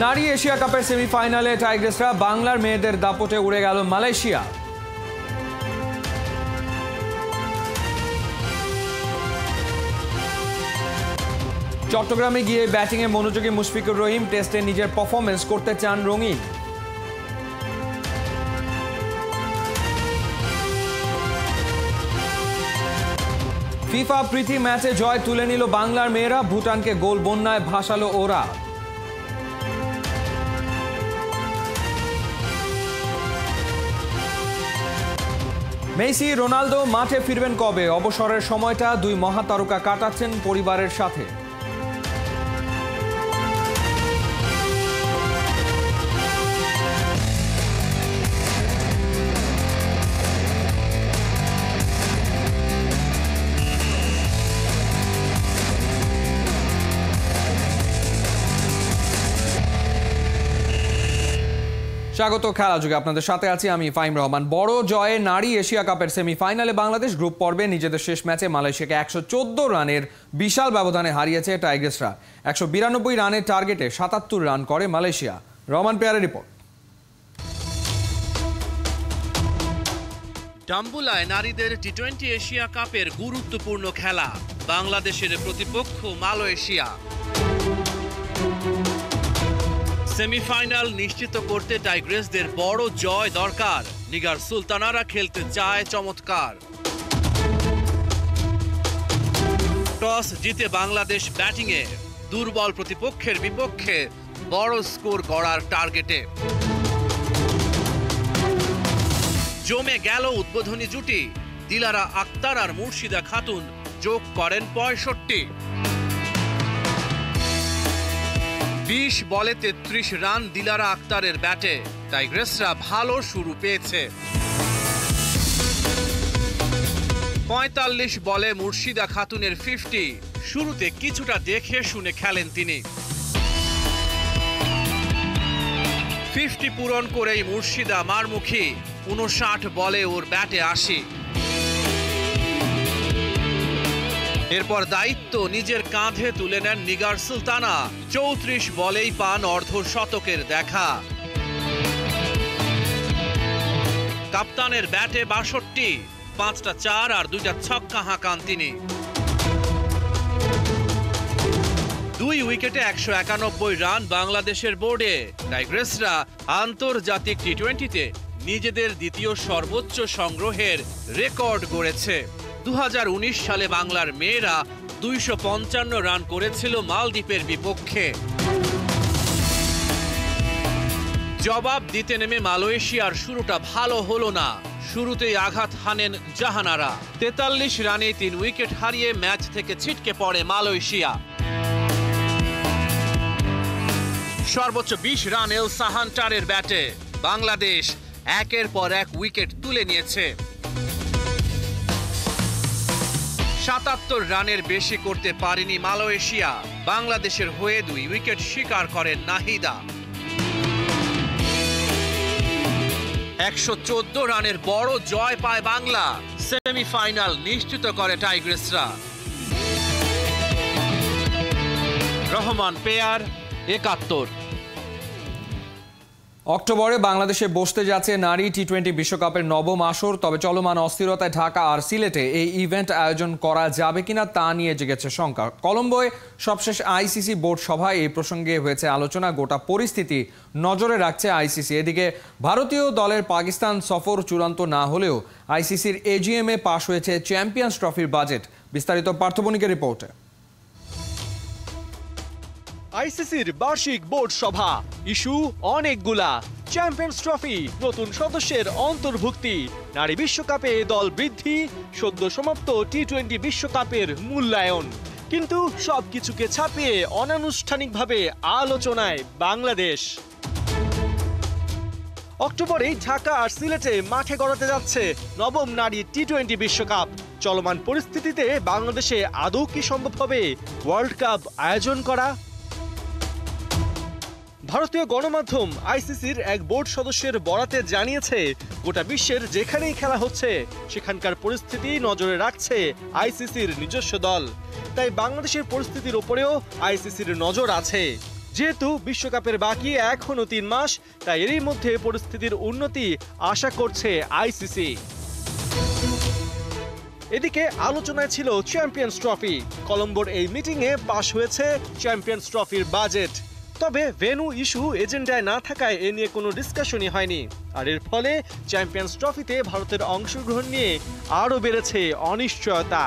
নারী এশিয়া কাপের সেমিফাইনালে টাইগ্রেসরা বাংলার মেয়েদের দাপটে উড়ে গেল মালয়েশিয়া। চট্টগ্রামে গিয়ে ব্যাটিংয়ে মনোযোগী মুশফিকুর রহিম, টেস্টে নিজের পারফরম্যান্স করতে চান রঙিন। ফিফা প্রীতি ম্যাচে জয় তুলে নিল বাংলার মেয়েরা, ভুটানকে গোল বন্যায় ভাসালো ওরা। মেসি রোনালদো মাঠে ফিরবেন কবে? অবসরের সময়টা দুই মহাতারকা কাটাচ্ছেন পরিবারের সাথে। স্বাগত খেলা যুগে, আপনাদের সাথে আছি আমি ফাহিম রহমান। বড় জয়ে নারী এশিয়া কাপের সেমিফাইনালে বাংলাদেশ গ্রুপ পর্বে নিজেদের শেষ ম্যাচে মালয়েশিয়াকে 114 রানের বিশাল ব্যবধানে হারিয়েছে টাইগ্রেসরা। 192 রানের টার্গেটে 77 রান করে মালয়েশিয়া। রহমান পেয়ারের রিপোর্ট। ডাম্বুলায় নারীদের টি-20 এশিয়া কাপের গুরুত্বপূর্ণ খেলা। বাংলাদেশের প্রতিপক্ষ মালয়েশিয়া। সেমিফাইনাল নিশ্চিত করতে টাইগ্রেসদের বড় জয় দরকার। নিগার সুলতানারা খেলতে চায় চমৎকার। টস জিতে বাংলাদেশ ব্যাটিংয়ে, দুর্বল প্রতিপক্ষের বিপক্ষে বড় স্কোর গড়ার টার্গেটে। জমে গেল উদ্বোধনী জুটি। দিলারা আক্তার আর মুর্শিদা খাতুন যোগ করেন 65। 20 বলে 33 রান দিলারা আক্তারের ব্যাটে। টাইগ্রেসরা ভালো শুরু পেয়েছে। 45 বলে মুর্শিদা খাতুনের 50। শুরুতে কিছুটা দেখে শুনে খেলেন তিনি। 50 পূরণ করেই মুর্শিদা মারমুখী। 59 বলে ওর ব্যাটে 80। এরপর দায়িত্ব নিজের কাঁধে তুলে নেন নিগার সুলতানা। 34 বলেই পান অর্ধশতকের দেখা। কাপ্তানের ব্যাটে 62, 5টা 4 আর 2টা ছক্কা হাঁকান তিনি। 2 উইকেটে 191 রান বাংলাদেশের বোর্ডে। টাইগ্রেসরা আন্তর্জাতিক টি-20তে নিজেদের দ্বিতীয় সর্বোচ্চ সংগ্রহের রেকর্ড গড়েছে। 2019 সালে বাংলার মেয়েরা 255 রান করেছিল মালদ্বীপের বিপক্ষে। জবাব দিতে নেমে মালয়েশিয়ার শুরুটা ভালো হলো না। শুরুতেই আঘাত হানেন জাহানারা। 43 রানে 3 উইকেট হারিয়ে ম্যাচ থেকে ছিটকে পড়ে মালয়েশিয়া। সর্বোচ্চ 20 রান এলসা হান্টারের ব্যাটে। বাংলাদেশ একের পর এক উইকেট তুলে নিয়েছে। 77 রানের বেশি করতে পারেনি মালয়েশিয়া। বাংলাদেশের হয়ে 2 উইকেট শিকার করেন নাহিদা। 114 রানের বড় জয় পায় বাংলা। সেমিফাইনাল নিশ্চিত করে টাইগ্রেসরা। রহমান পেয়ার, 71। অক্টোবরে বাংলাদেশে বসতে যাচ্ছে নারী টি-20 বিশ্বকাপের নবম আসর। তবে চলমান অস্থিরতায় ঢাকা আর সিলেটে এই ইভেন্ট আয়োজন করা যাবে কিনা তা নিয়ে জেগেছে শঙ্কা। কলম্বোয় সবশেষ আইসিসি বোর্ড সভায় এই প্রসঙ্গে হয়েছে আলোচনা। গোটা পরিস্থিতি নজরে রাখছে আইসিসি। এদিকে ভারতীয় দলের পাকিস্তান সফর চূড়ান্ত না হলেও আইসিসির এজিএমে পাশ হয়েছে চ্যাম্পিয়ন্স ট্রফির বাজেট। বিস্তারিত পার্থবণিকের রিপোর্টে। আইসিসির বার্ষিক বোর্ড সভা, ইস্যু অনেকগুলা। চ্যাম্পিয়ন্স ট্রফি, নতুন সদস্যের অন্তর্ভুক্তি, নারী বিশ্বকাপে দল বৃদ্ধি, সদ্য সমাপ্ত টি-20 বিশ্বকাপের মূল্যায়ন। কিন্তু সবকিছুকে ছাপিয়ে অনানুষ্ঠানিকভাবে আলোচনায় বাংলাদেশ। অক্টোবরেই ঢাকা আর সিলেটে মাঠে গড়াতে যাচ্ছে নবম নারী টি-20 বিশ্বকাপ। চলমান পরিস্থিতিতে বাংলাদেশে আদৌ কি সম্ভব হবে ওয়ার্ল্ড কাপ আয়োজন করা? ভারতীয় গণমাধ্যম আইসিসির এক বোর্ড সদস্যের বরাতে জানিয়েছে, গোটা বিশ্বের যেখানেই খেলা হচ্ছে সেখানকার পরিস্থিতি নজরে রাখছে আইসিসির নিজস্ব দল। তাই বাংলাদেশের পরিস্থিতির উপরেও আইসিসির নজর আছে। যেহেতু বিশ্বকাপের বাকি এখনো 3 মাস, তাই এরই মধ্যে পরিস্থিতির উন্নতি আশা করছে আইসিসি। এদিকে আলোচনায় ছিল চ্যাম্পিয়ন্স ট্রফি। কলম্বোর এই মিটিংয়ে পাশ হয়েছে চ্যাম্পিয়ন্স ট্রফির বাজেট। তবে ভেন্যু ইস্যু এজেন্ডায় না থাকায় এ নিয়ে কোনো ডিসকাশনই হয়নি। আর এর ফলে চ্যাম্পিয়ন্স ট্রফিতে ভারতের অংশগ্রহণ নিয়ে আরও বেড়েছে অনিশ্চয়তা।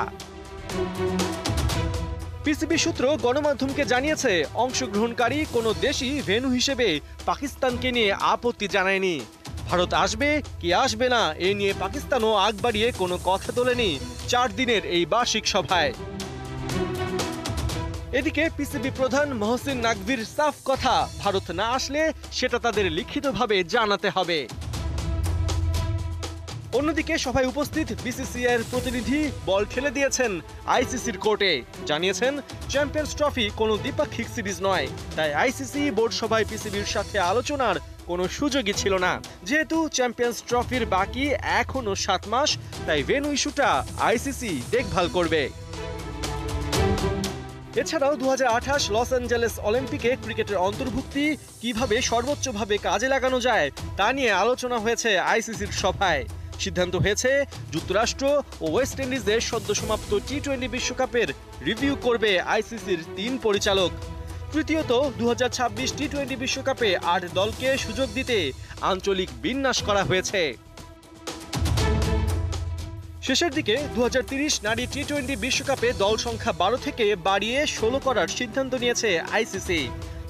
পিসিবি সূত্র গণমাধ্যমকে জানিয়েছে, অংশগ্রহণকারী কোনো দেশই ভেন্যু হিসেবে পাকিস্তানকে নিয়ে আপত্তি জানায়নি। ভারত আসবে কি আসবে না এ নিয়ে পাকিস্তানও আগ বাড়িয়ে কোনো কথা তোলেনি 4 দিনের এই বার্ষিক সভায়। এদিকে পিসিবি প্রধান মহসিন নাকভির সাফ কথা, ভারত না আসলে সেটা তাদের লিখিতভাবে জানাতে হবে। অন্যদিকে সভায় উপস্থিত বিসিসিআইয়ের প্রতিনিধি বল ঠেলে দিয়েছেন আইসিসির কোর্টে। জানিয়েছেন, চ্যাম্পিয়ন্স ট্রফি কোনো দ্বিপাক্ষিক সিরিজ নয়, তাই আইসিসি বোর্ড সভায় পিসিবির সাথে আলোচনার কোনো সুযোগই ছিল না। যেহেতু চ্যাম্পিয়ন্স ট্রফির বাকি এখনো 7 মাস, তাই ভেন্যু ইস্যুটা আইসিসি দেখভাল করবে। এছাড়াও 2028 লস অ্যাঞ্জেলেস অলিম্পিকে ক্রিকেটের অন্তর্ভুক্তি কিভাবে সর্বোচ্চভাবে কাজে লাগানো যায় তা নিয়ে আলোচনা হয়েছে আইসিসির সভায়। সিদ্ধান্ত হয়েছে, যুক্তরাষ্ট্র ও ওয়েস্ট ইন্ডিজের সদ্য সমাপ্ত টি-20 বিশ্বকাপের রিভিউ করবে আইসিসির 3 পরিচালক। তৃতীয়ত, 2026 টি-20 বিশ্বকাপে 8 দলকে সুযোগ দিতে আঞ্চলিক বিন্যাস করা হয়েছে। শেষের দিকে 2030 নারী টি-20 বিশ্বকাপে দল সংখ্যা 12 থেকে বাড়িয়ে 16 করার সিদ্ধান্ত নিয়েছে আইসিসি।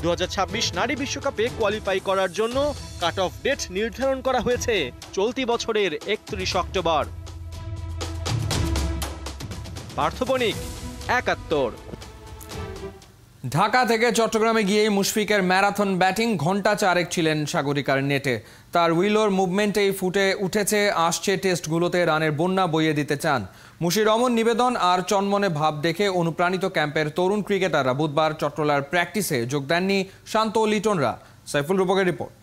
2026 নারী বিশ্বকাপে কোয়ালিফাই করার জন্য কাট অফ ডেট নির্ধারণ করা হয়েছে চলতি বছরের 31 অক্টোবর। পার্থ বণিক, 71। ঢাকা থেকে চট্টগ্রামে গিয়েই মুশফিকের ম্যারাথন ব্যাটিং, ঘণ্টা 4 ছিলেন সাগরিকার নেটে। তার উইলোর মুভমেন্টেই ফুটে উঠেছে আসছে টেস্টগুলোতে রানের বন্যা বইয়ে দিতে চান। মুশির রমন নিবেদন আর চনমনে ভাব দেখে অনুপ্রাণিত ক্যাম্পের তরুণ ক্রিকেটাররা বুধবার চট্টলার প্র্যাকটিসে যোগ দেননি শান্ত ও লিটনরা। সাইফুল রূপকের রিপোর্ট।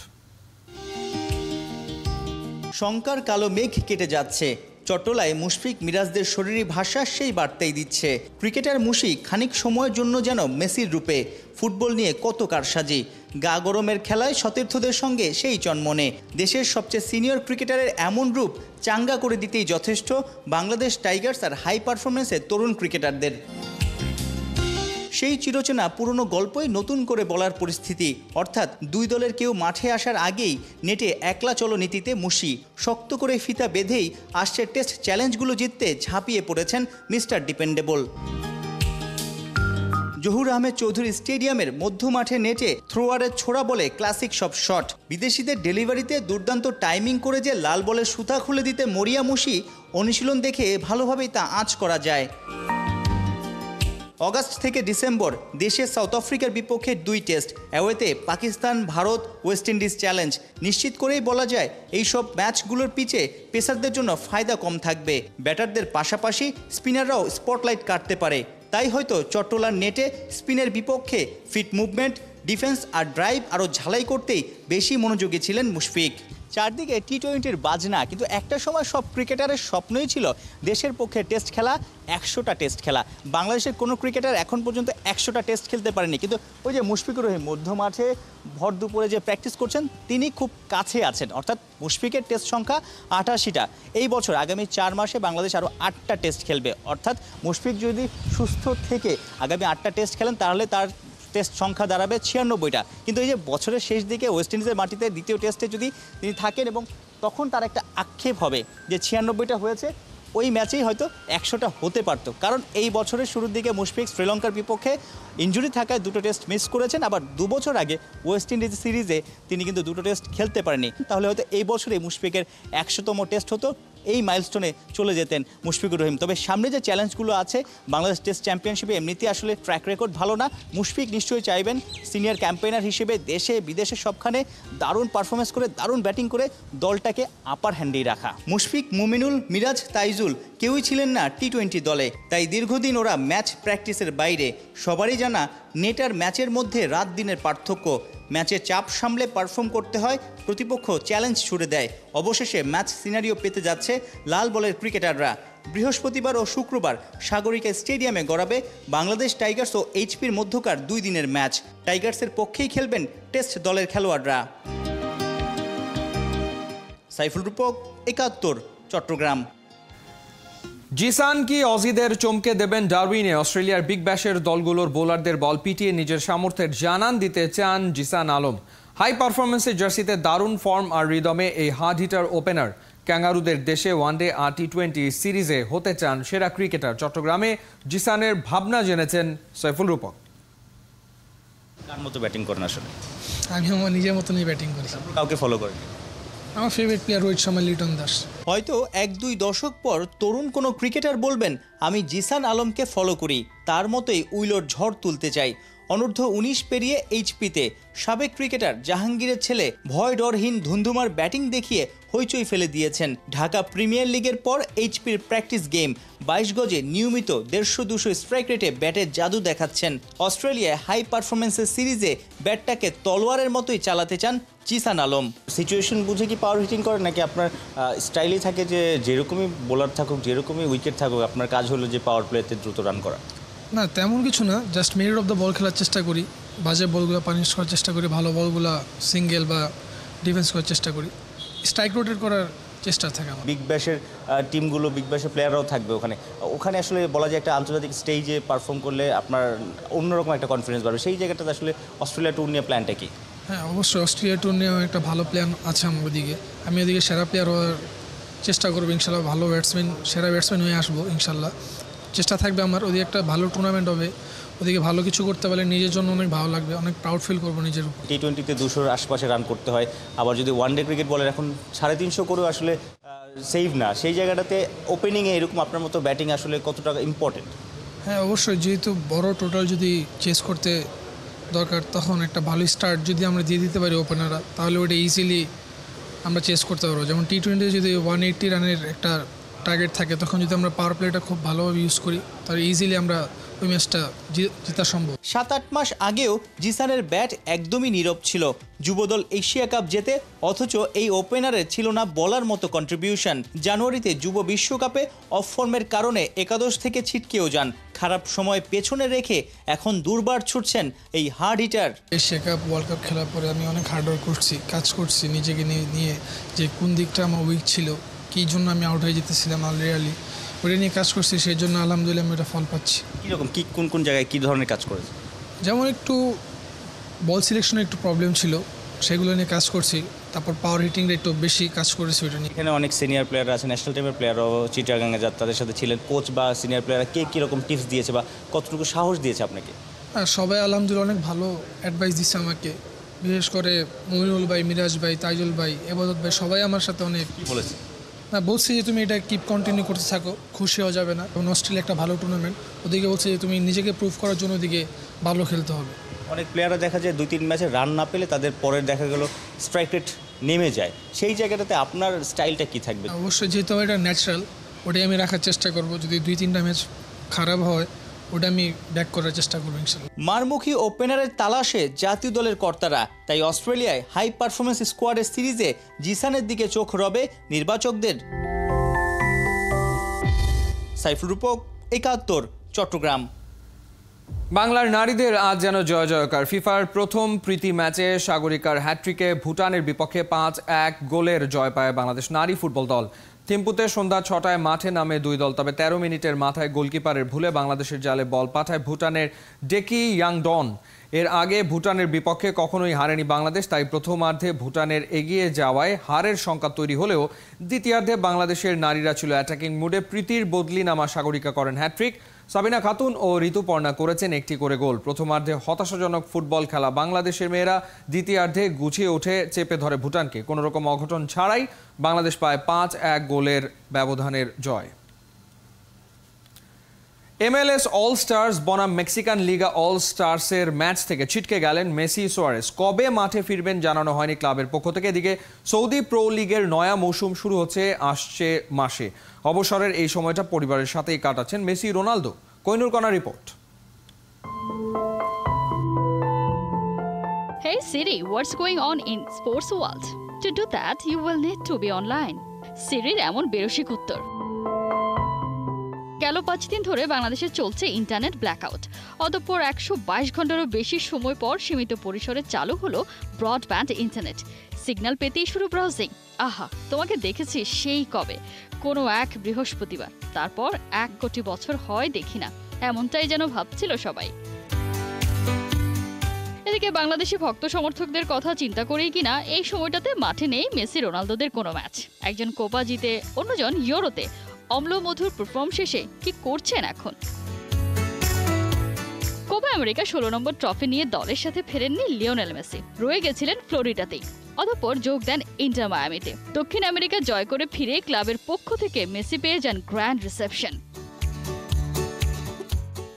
শঙ্কার কালো মেঘ কেটে যাচ্ছে। চট্টলায় মুশফিক মিরাজদের শরীরী ভাষা সেই বার্তাই দিচ্ছে। ক্রিকেটার মুশি খানিক সময়ের জন্য যেন মেসির রূপে। ফুটবল নিয়ে কত কারসাজি, গা গরমের খেলায় সতীর্থদের সঙ্গে সেই চনমনে। দেশের সবচেয়ে সিনিয়র ক্রিকেটারের এমন রূপ চাঙ্গা করে দিতেই যথেষ্ট বাংলাদেশ টাইগার্স আর হাই পারফরমেন্সের তরুণ ক্রিকেটারদের। সেই চিরচেনা পুরনো গল্পই নতুন করে বলার পরিস্থিতি, অর্থাৎ দুই দলের কেউ মাঠে আসার আগেই নেটে একলা চলো নীতিতে মুশি। শক্ত করে ফিতা বেঁধেই আসছে টেস্ট চ্যালেঞ্জগুলো জিততে ঝাঁপিয়ে পড়েছেন মিস্টার ডিপেন্ডেবল। জহুর আহমেদ চৌধুরী স্টেডিয়ামের মধ্য মাঠে নেটে থ্রোয়ারের ছোড়া বলে ক্লাসিক সব শট। বিদেশিদের ডেলিভারিতে দুর্দান্ত টাইমিং করে যে লাল বলের সুতা খুলে দিতে মরিয়া মুশি, অনুশীলন দেখে ভালোভাবেই তা আঁচ করা যায়। অগাস্ট থেকে ডিসেম্বর দেশে সাউথ আফ্রিকার বিপক্ষে 2 টেস্ট, অ্যাওয়েতে Pakistan, Bharat, West Indies challenge. নিশ্চিত করেই বলা যায় এইসব ম্যাচগুলোর পিচে পেসারদের জন্য ফায়দা কম থাকবে। ব্যাটারদের পাশাপাশি স্পিনাররাও স্পটলাইট কাটতে পারে। তাই হয়তো চট্টলার নেটে স্পিনের বিপক্ষে ফিট মুভমেন্ট, ডিফেন্স আর ড্রাইভ আরও ঝালাই করতেই বেশি মনোযোগী ছিলেন মুশফিক। চারদিকে টি-20-র বাজনা, কিন্তু একটা সময় সব ক্রিকেটারের স্বপ্নই ছিল দেশের পক্ষে টেস্ট খেলা, 100টা টেস্ট খেলা। বাংলাদেশের কোনো ক্রিকেটার এখন পর্যন্ত 100টা টেস্ট খেলতে পারেনি, কিন্তু ওই যে মুশফিকুর রহিম মধ্য মাঠে ভর দুপুরে যে প্র্যাকটিস করছেন তিনি খুব কাছে আছেন। অর্থাৎ মুশফিকের টেস্ট সংখ্যা 88টা। এই বছর আগামী 4 মাসে বাংলাদেশ আরও 8টা টেস্ট খেলবে। অর্থাৎ মুশফিক যদি সুস্থ থেকে আগামী 8টা টেস্ট খেলেন তাহলে তার টেস্ট সংখ্যা দাঁড়াবে 96টা। কিন্তু এই যে বছরের শেষ দিকে ওয়েস্ট ইন্ডিজের মাটিতে দ্বিতীয় টেস্টে যদি তিনি থাকেন এবং তখন তার একটা আক্ষেপ হবে যে 96টা হয়েছে, ওই ম্যাচেই হয়তো 100টা হতে পারতো। কারণ এই বছরের শুরুর দিকে মুশফিক শ্রীলঙ্কার বিপক্ষে ইনজুরি থাকায় 2টো টেস্ট মিস করেছেন। আবার 2 বছর আগে ওয়েস্ট ইন্ডিজ সিরিজে তিনি কিন্তু 2টো টেস্ট খেলতে পারেনি। তাহলে হয়তো এই বছরে মুশফিকের 100তম টেস্ট হতো, এই মাইলস্টোনে চলে যেতেন মুশফিকুর রহিম। তবে সামনে যে চ্যালেঞ্জগুলো আছে, বাংলাদেশ টেস্ট চ্যাম্পিয়নশিপে এমনিতে আসলে ট্র্যাক রেকর্ড ভালো না। মুশফিক নিশ্চয়ই চাইবেন সিনিয়র ক্যাম্পেইনার হিসেবে দেশে বিদেশে সবখানে দারুণ পারফরমেন্স করে, দারুণ ব্যাটিং করে দলটাকে আপার হ্যান্ডেই রাখা। মুশফিক, মুমিনুল, মিরাজ, তাইজুল কেউই ছিলেন না টি-20 দলে, তাই দীর্ঘদিন ওরা ম্যাচ প্র্যাকটিসের বাইরে। সবারই জানা নেট আর ম্যাচের মধ্যে রাত দিনের পার্থক্য। ম্যাচে চাপ সামলে পারফর্ম করতে হয়, প্রতিপক্ষ চ্যালেঞ্জ ছুড়ে দেয়। অবশেষে ম্যাচ সিনারিও পেতে যাচ্ছে লাল বলের ক্রিকেটাররা। বৃহস্পতিবার ও শুক্রবার সাগরিকা স্টেডিয়ামে গড়াবে বাংলাদেশ টাইগার্স ও এইচপির মধ্যকার 2 দিনের ম্যাচ। টাইগার্সের পক্ষেই খেলবেন টেস্ট দলের খেলোয়াড়রা। সাইফুল রূপক, একাত্তর, চট্টগ্রাম। জিসান কি অজিদের চমকে দেবেন ডারউইনে? অস্ট্রেলিয়ার বিগ ব্যাশের দলগুলোর বোলারদের বল পিটিয়ে নিজের সামর্থ্যের জানান দিতে চান জিসান আলম। হাই পারফরমেন্সের জার্সিতে দারুণ ফর্ম আর রিদমে এই হার্ড হিটার ওপেনার ক্যাঙ্গারুদের দেশে ওয়ানডে আর টি20 সিরিজে হতে চান সেরা ক্রিকেটার। চট্টগ্রামে জিসানের ভাবনা জেনেছেন সাইফুল রূপক। কার মতো ব্যাটিং করেন আসলে? আমি আমার নিজের মতনই ব্যাটিং করি। কাউকে ফলো করেন? আমার ফেভারিট প্লেয়ার রোহিত শর্মা, লিটন দাস। হয়তো 1-2 দশক পর তরুণ কোনো ক্রিকেটার বলবেন, আমি জিসান আলমকে ফলো করি, তার মতোই উইলোর ঝড় তুলতে চাই। অনূর্ধ্ব 19 পেরিয়ে এইচপিতে সাবেক ক্রিকেটার জাহাঙ্গীরের ছেলে ভয় ডরহীন ধুন্ধুমার ব্যাটিং দেখিয়ে হইচই ফেলে দিয়েছেন। ঢাকা প্রিমিয়ার লিগের পর এইচপির প্র্যাকটিস গেম 22 গজে নিয়মিত 150-200 স্ট্রাইক রেটে ব্যাটের জাদু দেখাচ্ছেন। অস্ট্রেলিয়ায় হাই পারফরমেন্সের সিরিজে ব্যাটটাকে তলোয়ারের মতোই চালাতে চান জিসান আলম। সিচুয়েশন বুঝে কি পাওয়ার হিটিং করে, নাকি আপনার স্টাইলই থাকে যে যেরকমই বোলার থাকুক, যেরকমই উইকেট থাকুক, আপনার কাজ হলো যে পাওয়ার প্লেতে দ্রুত রান করা? না, তেমন কিছু না, just merit of the ball খেলার চেষ্টা করি, বাজে বলগুলো পানিশ করার চেষ্টা করি, ভালো বলগুলো সিঙ্গেল বা ডিফেন্স করার চেষ্টা করি, স্ট্রাইক রোটেট করার চেষ্টা থাকে আমার। বিগ ব্যাশের টিমগুলো, বিগ ব্যাশের প্লেয়াররাও থাকবে ওখানে আসলে বলা যায় একটা আন্তর্জাতিক স্টেজে পারফর্ম করলে আপনার অন্যরকম একটা কনফিডেন্স বাড়বে। সেই জায়গাটাতে আসলে অস্ট্রেলিয়া ট্যুর নিয়ে প্ল্যানটা কি? হ্যাঁ, অবশ্যই অস্ট্রেলিয়া ট্যুর নিয়েও একটা ভালো প্ল্যান আছে আমার ওদিকে। আমি ওদিকে সেরা প্লেয়ার হওয়ার চেষ্টা করবো ইনশাল্লাহ, ভালো ব্যাটসম্যান, সেরা ব্যাটসম্যান হয়ে আসবো ইনশাল্লাহ। চেষ্টা থাকবে আমার, ওদিকে একটা ভালো টুর্নামেন্ট হবে, ওদিকে ভালো কিছু করতে পারলে নিজের জন্য অনেক ভালো লাগবে, অনেক প্রাউড ফিল করবো নিজের উপর। টি20তে 200-র আশপাশে রান করতে হয়, আবার যদি ওয়ানডে ক্রিকেট বলেন এখন 350 করেও আসলে সেভ না। সেই জায়গাটাতে ওপেনিংয়ে এরকম আপনার মতো ব্যাটিং আসলে কতটা ইম্পর্টেন্ট? হ্যাঁ, অবশ্যই, যেহেতু বড় টোটাল যদি চেস করতে দরকার, তখন একটা ভালো স্টার্ট যদি আমরা দিয়ে দিতে পারি ওপেনাররা, তাহলে ওটা ইজিলি আমরা চেস করতে পারবো। যেমন টি20 যদি 180 রানের একটা টার্গেট থাকে, তখন যদি আমরা পাওয়ার প্লেটা খুব ভালোভাবে ইউজ করি, তাহলে ইজিলি আমরা ওই ম্যাচটা জেতা সম্ভব। 7-8 মাস আগেও জিসানের ব্যাট একদমই নীরব ছিল যুবদল এশিয়া কাপ জেতে, অথচ এই ওপেনারের ছিল না বলার মতো কন্ট্রিবিউশন। জানুয়ারিতে যুব বিশ্বকাপে অফ ফর্মের কারণে একাদশ থেকে ছিটকেও যান। খারাপ সময় পেছনে রেখে এখন দুর্বার ছুটছেন এই hard hitter. Asia cup, world cup খেলার পরে আমি অনেক হার্ডওয়ার্ক করছি, কাজ করছি নিজেকে নিয়ে, যে কোন দিকটা আমার উইক ছিল, কী জন্য আমি আউট হয়ে যেতেছিলাম রিয়ালি, ওটা নিয়ে কাজ করছি। সেই জন্য আলহামদুলিল্লাহ আমি এটা ফল পাচ্ছি। কীরকম কোন জায়গায় কী ধরনের কাজ করেছে? যেমন একটু বল সিলেকশনে একটু প্রবলেম ছিল, সেগুলো নিয়ে কাজ করছি। তারপর পাওয়ার হিটিংটা একটু বেশি কাজ করেছি ওটা নিয়ে। এখানে অনেক সিনিয়র প্লেয়ার আছে, ন্যাশনাল টিমের প্লেয়ারও চিটাগাঙে যার তাদের সাথে ছিলেন। কোচ বা সিনিয়র প্লেয়াররা কে কীরকম টিপস দিয়েছে বা কতটুকু সাহস দিয়েছে আপনাকে? হ্যাঁ, সবাই আলহামদুলিল্লাহ অনেক ভালো অ্যাডভাইস দিচ্ছে আমাকে, বিশেষ করে মমিনুল ভাই, মিরাজ ভাই, তাইজুল ভাই, এবাদত ভাই, সবাই আমার সাথে অনেক কী বলেছে? না, বলছি যে তুমি এটা কিপ কন্টিনিউ করতে থাকো, খুশি হওয়া যাবে না। এবং অস্ট্রেলিয়া একটা ভালো টুর্নামেন্ট, ওদিকে বলছে যে তুমি নিজেকে প্রুভ করার জন্য ওদিকে ভালো খেলতে হবে। অনেক প্লেয়াররা দেখা যায় 2-3 ম্যাচে রান না পেলে তাদের পরের দেখা গেল স্ট্রাইক রেট নেমে যায়। সেই জায়গাটাতে আপনার স্টাইলটা কি থাকবে? অবশ্যই, যেহেতু এটা ন্যাচারাল, ওটাই আমি রাখার চেষ্টা করব। যদি 2-3টা ম্যাচ খারাপ হয়, ওটা আমি ব্যাক করার চেষ্টা করবো ইনশাল্লাহ। মারমুখী ওপেনারের তালাশে জাতীয় দলের কর্তারা, তাই অস্ট্রেলিয়ায় হাই পারফরমেন্স স্কোয়াডের সিরিজে জিসানের দিকে চোখ রবে নির্বাচকদের। সাইফুল রূপক, একাত্তর, চট্টগ্রাম। বাংলার নারীদের আজ যেন জয় জয়কার। ফিফার প্রথম প্রীতি ম্যাচে সাগরিকার হ্যাট্রিকে ভুটানের বিপক্ষে 5-1 গোলের জয় পায় বাংলাদেশ নারী ফুটবল দল। থিম্পুতে সন্ধ্যা 6টায় মাঠে নামে দুই দল, তবে 13 মিনিটের মাথায় গোলকিপারের ভুলে বাংলাদেশের জালে বল পাঠায় ভুটানের ডেকি ইয়াংডন। এর আগে ভুটানের বিপক্ষে কখনোই হারেনি বাংলাদেশ, তাই প্রথমার্ধে ভুটানের এগিয়ে যাওয়ায় হারের সংখ্যা তৈরি হলেও দ্বিতীয়ার্ধে বাংলাদেশের নারীরা ছিল অ্যাটাকিং মুডে। প্রীতির বদলি নামা সাগরিকা করেন হ্যাট্রিক, সাবিনা খাতুন ও ঋতুপর্ণা করেছেন একটি করে গোল। প্রথমার্ধে হতাশাজনক ফুটবল খেলা বাংলাদেশের মেয়েরা দ্বিতীয়ার্ধে গুছিয়ে উঠে চেপে ধরে ভুটানকে। কোনো রকম অঘটন ছাড়াই বাংলাদেশ পায় 5-1 গোলের ব্যবধানের জয়। MLS অল স্টার্স বনাম মেক্সিকান লিগা অল স্টার্সের ম্যাচ থেকে ছিটকে গেলেন মেসি সুয়ারেস। কবে মাঠে ফিরবেন জানানো হয়নি ক্লাবের পক্ষ থেকে। এদিকে সৌদি প্রো লিগের নয়া মৌসুম শুরু হচ্ছে আসছে মাসে। অবসরের এই সময়টা পরিবারের সাথেই কাটাচ্ছেন মেসি, রোনালদো। কোহিনুর কণা report. Hey Siri, what's going on in sports world? To do that, you will need to be online. Siriর এমন বেরসিক উত্তর। গেল 5 দিন ধরে বাংলাদেশে চলছে ইন্টারনেট ব্ল্যাকআউট। অতঃপর 122 ঘন্টারও বেশি সময় পর সীমিত পরিসরে চালু হলো ব্রডব্যান্ড ইন্টারনেট। সিগন্যাল পেতেই শুরু ব্রাউজিং। আহা, তোমাকে দেখেছি সেই কবে, কোনো এক বৃহস্পতিবার। তারপর 1 কোটি বছর হয় দেখি না, এমনটাই যেন ভাবছিল সবাই। এদিকে বাংলাদেশি ভক্ত সমর্থকদের কথা চিন্তা করেই কিনা এই সময়টাতে মাঠে নেই মেসি রোনালদোদের কোনো ম্যাচ। একজন কোপা জিতে, অন্যজন ইউরোতে অম্লমধুর পারফর্ম শেষে কি করছেন এখন? কোপা আমেরিকা 16 নম্বর ট্রফি নিয়ে দলের সাথে ফেরেননি লিওনেল মেসি, রয়ে গেছিলেন ফ্লোরিডাতেই। অতঃপর যোগ দেন ইন্টার মায়ামিতে। দক্ষিণ আমেরিকা জয় করে ফিরে ক্লাবের পক্ষ থেকে মেসি পেয়ে যান গ্র্যান্ড রিসেপশন।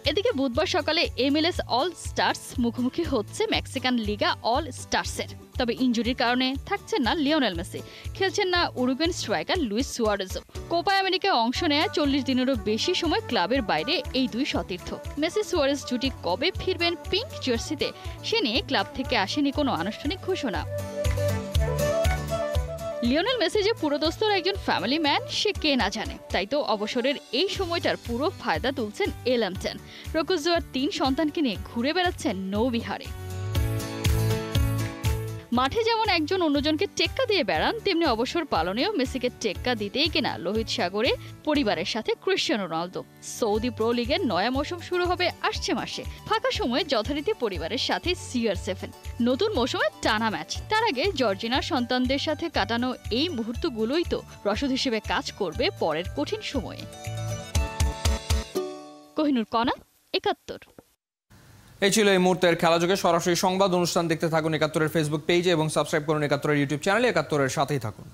এদিকে বুধবার সকালে MLS অল স্টার্স মুখোমুখি হচ্ছে মেক্সিকান লিগা অল স্টার্সের। তবে ইনজুরির কারণে থাকছেন না লিওনেল মেসি, খেলছেন না উরুগুয়ান স্ট্রাইকার লুইস সুয়ারেজও। কোপা আমেরিকায় অংশ নেয়া 40 দিনেরও বেশি সময় ক্লাবের বাইরে এই দুই সতীর্থ। মেসি সুয়ারেজ জুটি কবে ফিরবেন পিঙ্ক জার্সিতে, সে নিয়ে ক্লাব থেকে আসেনি কোনো আনুষ্ঠানিক ঘোষণা। লিওনেল মেসি যে পুরোদস্তুর একজন ফ্যামিলি ম্যান, সে কে না জানে। তাই তো অবসরের এই সময়টার পুরো ফায়দা তুলছেন এলামটেন। রোকুজোয়ার 3 সন্তানকে নিয়ে ঘুরে বেড়াচ্ছেন নৌবিহারে। মাঠে যেমন একজন অন্যজনকে টেক্কা দিয়ে বেড়ান, তেমনি অবসর পালনেও মেসিকে টেক্কা দিতেই কিনা লোহিত সাগরে পরিবারের সাথে ক্রিশ্চিয়ানো রোনালদো। সৌদি প্রো লিগের নয়া মৌসুম শুরু হবে আসছে মাসে। ফাঁকা সময়ে যথারীতি পরিবারের সাথে CR7। নতুন মৌসুমে টানা ম্যাচ। তার আগে জর্জিনার সন্তানদের সাথে কাটানো এই মুহূর্তগুলোই তো রসদ হিসেবে কাজ করবে পরের কঠিন সময়ে। কোহিনুর কণা, ৭১। এই ছিল এই মুহূর্তের খেলাযোগে। সরাসরি সংবাদ অনুষ্ঠান দেখতে থাকুন ৭১-এর ফেসবুক পেজে এবং সাবস্ক্রাইব করুন ৭১-এর ইউটিউব চ্যানেলে। ৭১-এর সাথেই থাকুন।